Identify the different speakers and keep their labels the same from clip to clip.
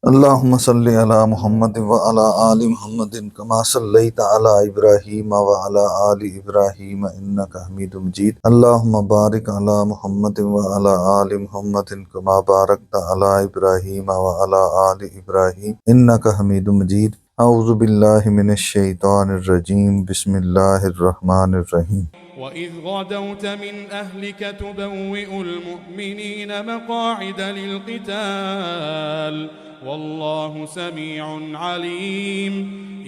Speaker 1: اللہم صلی علی محمد وعلی آل محمد کما صلیت علی ابراہیم وعلی آل ابراہیم انک حمید مجید۔ اللہم بارک علی محمد وعلی آل محمد کما بارکت علی ابراہیم وعلی آل ابراہیم انک حمید مجید۔ اعوذ باللہ من الشیطان الرجیم، بسم اللہ الرحمن الرحیم۔
Speaker 2: وَإِذْ غَدَوْتَ مِنْ أَهْلِكَ تُبَوِّئُ الْمُؤْمِنِينَ مَقَاعِدَ لِلْقِتَالِ وَاللَّهُ سَمِيعٌ عَلِيمٌ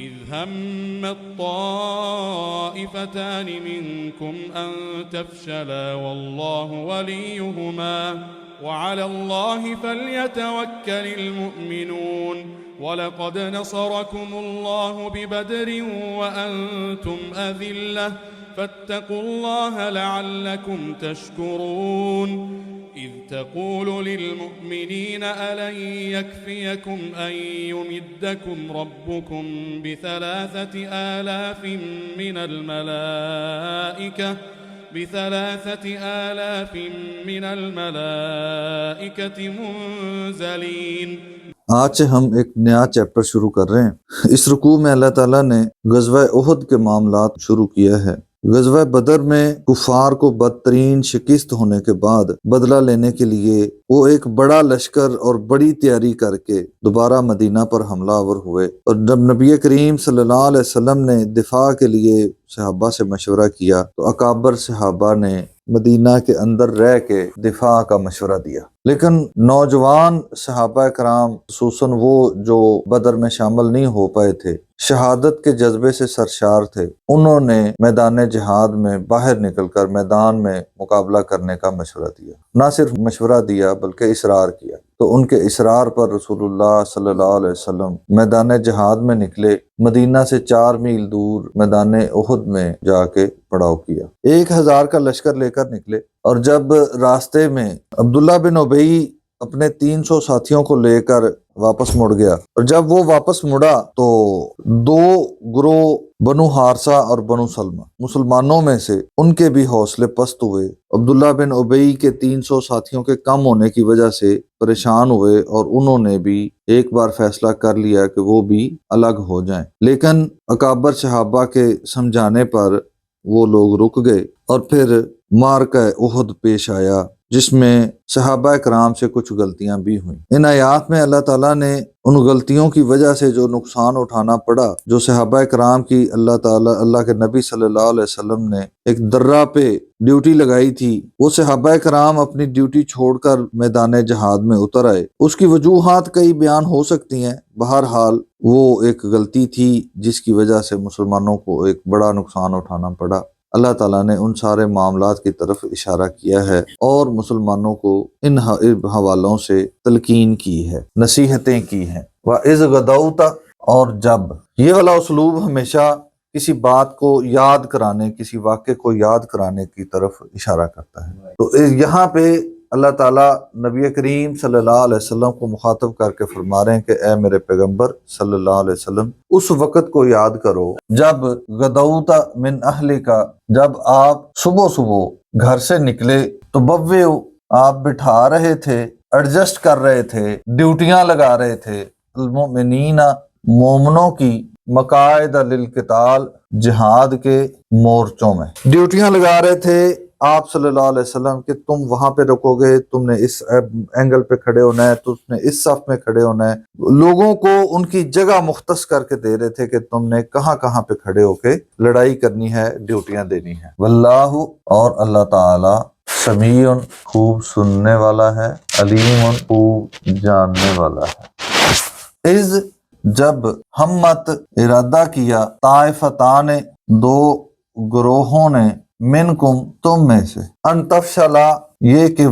Speaker 2: إِذْ هَمَّت طَّائِفَتَانِ مِنْكُمْ أَن تَفْشَلَا وَاللَّهُ وَلِيُّهُمَا وَعَلَى اللَّهِ فَلْيَتَوَكَّلِ الْمُؤْمِنُونَ وَلَقَدْ نَصَرَكُمُ اللَّهُ بِبَدْرٍ وَأَنْتُمْ أَذِلَّةٌ فاتقوا الله لعلكم تشكرون إذ تقول للمؤمنين ألن يكفيكم أن يمدكم ربكم بثلاثة آلاف من الملائكة منزلين۔
Speaker 1: آج سے ہم ایک نیا چیپٹر شروع کر رہے ہیں۔ اس رکوع میں اللہ تعالیٰ نے غزوہ احد کے معاملات شروع کیا ہے۔ غزوہ بدر میں کفار کو بدترین شکست ہونے کے بعد بدلہ لینے کے لیے وہ ایک بڑا لشکر اور بڑی تیاری کر کے دوبارہ مدینہ پر حملہ آور ہوئے، اور جب نبی کریم صلی اللہ علیہ وسلم نے دفاع کے لیے صحابہ سے مشورہ کیا تو اکابر صحابہ نے مدینہ کے اندر رہ کے دفاع کا مشورہ دیا، لیکن نوجوان صحابہ کرام خصوصاً وہ جو بدر میں شامل نہیں ہو پائے تھے، شہادت کے جذبے سے سرشار تھے، انہوں نے میدان جہاد میں باہر نکل کر میدان میں مقابلہ کرنے کا مشورہ دیا۔ نہ صرف مشورہ دیا بلکہ اصرار کیا، تو ان کے اصرار پر رسول اللہ صلی اللہ علیہ وسلم میدان جہاد میں نکلے، مدینہ سے 4 میل دور میدان احد میں جا کے پڑاؤ کیا۔ 1000 کا لشکر لے کر نکلے، اور جب راستے میں عبداللہ بن ابی اپنے 300 ساتھیوں کو لے کر واپس مڑ گیا، اور جب وہ واپس مڑا تو 2 گروہ بنو حارثہ اور بنو سلمہ مسلمانوں میں سے ان کے بھی حوصلے پست ہوئے۔ عبداللہ بن ابی کے 300 ساتھیوں کے کم ہونے کی وجہ سے پریشان ہوئے، اور انہوں نے بھی ایک بار فیصلہ کر لیا کہ وہ بھی الگ ہو جائیں، لیکن اکابر صحابہ کے سمجھانے پر وہ لوگ رک گئے، اور پھر معرکہ احد پیش آیا جس میں صحابہ کرام سے کچھ غلطیاں بھی ہوئیں۔ ان آیات میں اللہ تعالیٰ نے ان غلطیوں کی وجہ سے جو نقصان اٹھانا پڑا، جو صحابہ کرام کی اللہ کے نبی صلی اللہ علیہ وسلم نے ایک درہ پہ ڈیوٹی لگائی تھی، وہ صحابہ کرام اپنی ڈیوٹی چھوڑ کر میدان جہاد میں اتر آئے۔ اس کی وجوہات کئی بیان ہو سکتی ہیں، بہرحال وہ ایک غلطی تھی جس کی وجہ سے مسلمانوں کو ایک بڑا نقصان اٹھانا پڑا۔ اللہ تعالیٰ نے ان سارے معاملات کی طرف اشارہ کیا ہے اور مسلمانوں کو ان حوالوں سے تلقین کی ہے، نصیحتیں کی ہیں۔ وَإِذْ غَدَوْتَ، اور جب، یہ والا اسلوب ہمیشہ کسی بات کو یاد کرانے، کسی واقعے کو یاد کرانے کی طرف اشارہ کرتا ہے۔ تو یہاں پہ اللہ تعالیٰ نبی کریم صلی اللہ علیہ وسلم کو مخاطب کر کے فرما رہے ہیں کہ اے میرے پیغمبر صلی اللہ علیہ وسلم، اس وقت کو یاد کرو جب غدوت من اہلک، جب آپ صبح گھر سے نکلے، تو آپ بٹھا رہے تھے، ایڈجسٹ کر رہے تھے، ڈیوٹیاں لگا رہے تھے، المؤمنین، مومنوں کی، مقاعد للقتال، جہاد کے مورچوں میں ڈیوٹیاں لگا رہے تھے آپ صلی اللہ علیہ وسلم کہ تم وہاں پہ رکو گے، تم نے اس اینگل پہ کھڑے ہونا ہے، تم نے اس صف میں کھڑے ہونا ہے۔ لوگوں کو ان کی جگہ مختص کر کے دے رہے تھے کہ تم نے کہاں کہاں پہ کھڑے ہو کے لڑائی کرنی ہے، ڈیوٹیاں دینی ہے۔ واللہ، اور اللہ تعالی، سمیع، خوب سننے والا ہے، علیم، خوب جاننے والا ہے۔ اذ، جب، ہمت، ارادہ کیا، طائفتان، 2 گروہوں نے، منکم، تم میں سے، ان تفشلا، یہ کہ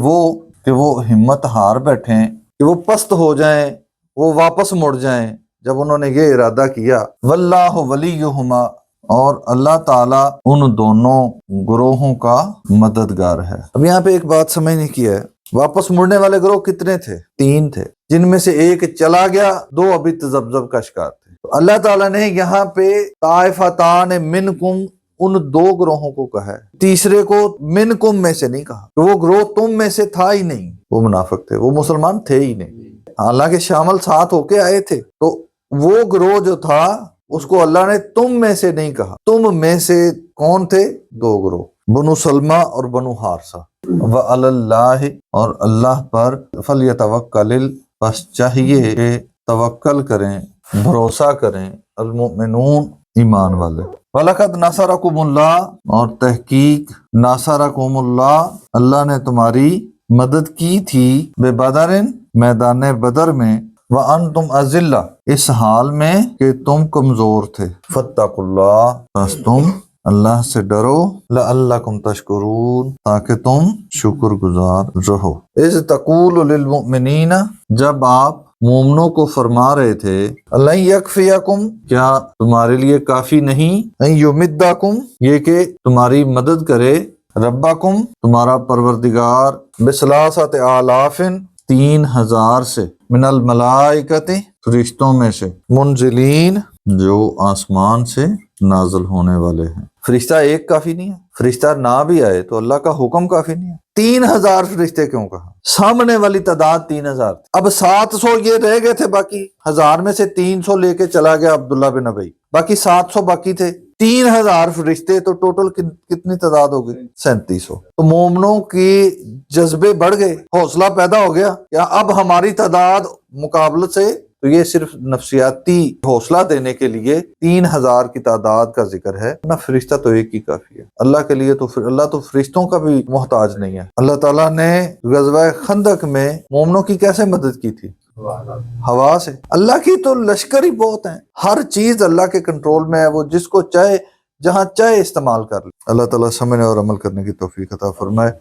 Speaker 1: وہ ہمت ہار بیٹھیں، کہ وہ پست ہو جائیں، وہ واپس مڑ جائیں جب انہوں نے یہ ارادہ کیا۔ واللہ ولیہما، اور اللہ تعالیٰ ان دونوں گروہوں کا مددگار ہے۔ اب یہاں پہ ایک بات سمجھنے کی ہے، واپس مڑنے والے گروہ کتنے تھے؟ 3 تھے، جن میں سے ایک چلا گیا، 2 ابھی تذبذب کا شکار تھے۔ تو اللہ تعالیٰ نے یہاں پہ طائفتان منکم، ان 2 گروہوں کو کہا ہے، تیسرے کو منکم میں سے نہیں کہا، کہ وہ گروہ تم میں سے تھا ہی نہیں، وہ منافق تھے، وہ مسلمان تھے ہی نہیں۔ حالانکہ شامل ساتھ ہو کے آئے تھے، تو وہ گروہ جو تھا اس کو اللہ نے تم میں سے نہیں کہا۔ تم میں سے کون تھے؟ 2 گروہ، بنو سلمہ اور بنو حارثہ۔ وعلی اللہ، اور اللہ پر، فلیتوکل، بس چاہیے کہ توکل کریں، بھروسہ کریں، المؤمنون، ایمان والے۔ وَلَقَدْ نَصَرَكُمُ اللَّهُ، اور تحقیق نَصَرَكُمُ اللَّهُ، اللہ نے تمہاری مدد کی تھی، بِبَدْرٍ، میدان بدر میں، وَأَنْتُمْ أَذِلَّةٌ، اس حال میں کہ تم کمزور تھے، فَاتَّقُوا اللَّهَ، بس تم اللہ سے ڈرو، لَعَلَّكُمْ تَشْكُرُونَ، تاکہ تم شکر گزار رہو۔ اِذْ تَقُولُ لِلْمُؤْمِنِينَ، جب آپ مومنوں کو فرما رہے تھے، لَن يَكْفِيَكُمْ، کیا تمہارے لیے کافی نہیں، أَن يُمِدَّكُمْ، یہ کہ تمہاری مدد کرے، ربکم، تمہارا پروردگار، بثلاثۃ آلاف، 3000 سے، من الملائکۃ، فرشتوں میں سے، منزلین، جو آسمان سے نازل ہونے والے ہیں۔ فرشتہ ایک کافی نہیں ہے؟ فرشتہ نہ بھی آئے تو اللہ کا حکم کافی نہیں ہے؟ 3000 فرشتے کیوں کہا؟ سامنے والی تعداد 3000 تھی، اب 700 یہ رہ گئے تھے، باقی 1000 میں سے 300 لے کے چلا گیا عبداللہ بن ابی، باقی 700 باقی تھے، 3000 فرشتے، تو ٹوٹل کتنی تعداد ہو گئی؟ 3700۔ تو مومنوں کی جذبے بڑھ گئے، حوصلہ پیدا ہو گیا کہ اب ہماری تعداد مقابلت سے، تو یہ صرف نفسیاتی حوصلہ دینے کے لیے 3000 کی تعداد کا ذکر ہے، نہ فرشتہ تو ایک ہی کافی ہے اللہ کے لیے۔ تو اللہ تو فرشتوں کا بھی محتاج نہیں ہے۔ اللہ تعالیٰ نے غزوہ خندق میں مومنوں کی کیسے مدد کی تھی؟ ہوا سے۔ اللہ کی تو لشکر ہی بہت ہیں، ہر چیز اللہ کے کنٹرول میں ہے، وہ جس کو چاہے جہاں چاہے استعمال کر لے۔ اللہ تعالیٰ سمجھنے اور عمل کرنے کی توفیق عطا فرمائے۔